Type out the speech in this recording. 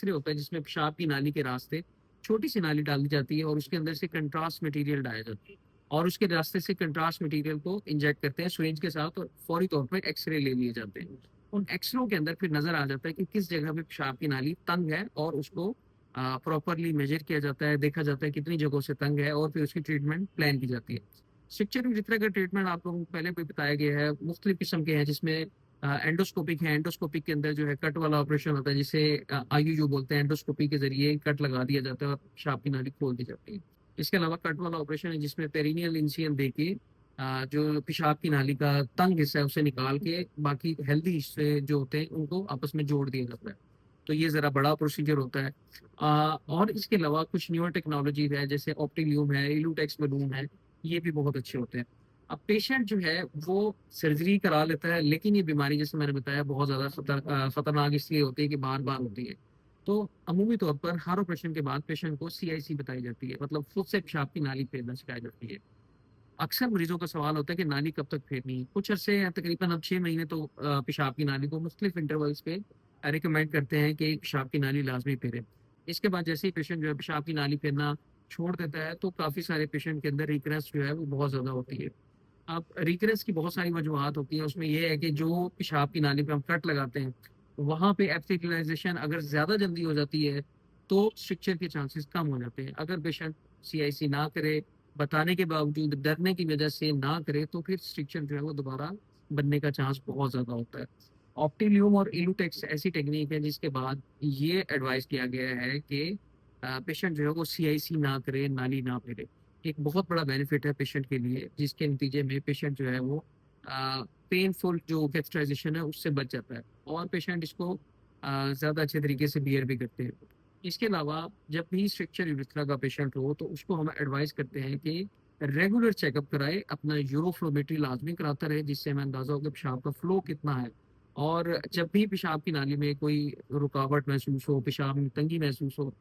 X ray होता है जिसमें पेशाब की नाली के रास्ते छोटी सी नाली डाल दी जाती है और उसके अंदर से कंट्रास्ट मटेरियल डाला जाता है और उसके रास्ते से कंट्रास्ट मटेरियल को इंजेक्ट करते हैं सिरिंज के साथ और फौरी तौर पर एक्सरे ले लिए जाते हैं। उन एक्सरों के अंदर फिर नजर आ जाता है कि किस जगह पे पेशाब की नाली तंग है और उसको प्रॉपरली मेजर किया जाता है, देखा जाता है कितनी जगहों से तंग है और फिर उसकी ट्रीटमेंट प्लान की जाती है। स्ट्रक्चर विचित्रा का ट्रीटमेंट आप लोगों को पहले भी बताया गया है, मुख्तलिफ किस्म के हैं जिसमें एंडोस्कोपिक है। एंडोस्कोपिक के अंदर जो है कट वाला ऑपरेशन होता है जिसे आयु जो बोलते हैं, एंडोस्कोपी के जरिए कट लगा दिया जाता है और पेशाब की नाली खोल दी जाती है। इसके अलावा कट वाला ऑपरेशन है जिसमें पेरिनियल इंसिजन देके जो पेशाब की नाली का तंग हिस्सा है उसे निकाल के बाकी हेल्दी हिस्से जो होते हैं उनको आपस में जोड़ दिया जाता है। तो ये जरा बड़ा प्रोसीजर होता है। और इसके अलावा कुछ न्यूअर टेक्नोलॉजी है जैसे ऑप्टिल्यूम है, इलूटेक्स बलून है, ये भी बहुत अच्छे होते हैं। अब पेशेंट जो है वो सर्जरी करा लेता है, लेकिन ये बीमारी जैसे मैंने बताया बहुत ज्यादा खतरनाक इसलिए होती है कि बार बार होती है। तो अमूमी तौर पर हर ऑपरेशन के बाद पेशेंट को सीआईसी बताई जाती है, मतलब खुद से पेशाब की नाली फेरना सिखाई जाती है। अक्सर मरीजों का सवाल होता है कि नाली कब तक फेरनी है। कुछ अरसे या तकरीबन अब 6 महीने तो पेशाब की नाली को मुख्तलिफ इंटरवल्स पे रिकमेंड करते हैं कि पेशाब की नाली लाजमी फेरे। इसके बाद जैसे ही पेशेंट जो है पेशाब की नाली फेरना छोड़ देता है तो काफी सारे पेशेंट के अंदर रिकरेंस जो है वो बहुत ज्यादा होती है। अब रिकरेंस की बहुत सारी वजूहत होती है, उसमें यह है कि जो पेशाब की नाली पे हम कट लगाते हैं वहां पे एपिथेलियलाइजेशन अगर ज्यादा जल्दी हो जाती है तो स्ट्रक्चर के चांसेस कम हो जाते हैं। अगर पेशेंट सीआईसी ना करे, बताने के बावजूद डरने की वजह से ना करे, तो फिर स्ट्रक्चर जो है वो दोबारा बनने का चांस बहुत ज्यादा होता है। ऑप्टिल्यूम और इलूटेक्स ऐसी टेक्निक है जिसके बाद ये एडवाइस किया गया है कि पेशेंट जो है वो सीआईसी ना करे, नाली ना फेरे। एक बहुत बड़ा बेनिफिट है पेशेंट के लिए जिसके नतीजे में पेशेंट जो है वो पेनफुल जो कैथेटराइजेशन है उससे बच जाता है और पेशेंट इसको ज्यादा अच्छे तरीके से बियर भी करते हैं। इसके अलावा जब भी स्ट्रक्चर यूरिथ्रा का पेशेंट हो तो उसको हम एडवाइस करते हैं कि रेगुलर चेकअप कराए, अपना यूरोफ्लोमेट्री लाजमी कराता रहे जिससे हमें अंदाजा हो कि पेशाब का फ्लो कितना है। और जब भी पेशाब की नाली में कोई रुकावट महसूस हो, पेशाब में तंगी महसूस हो,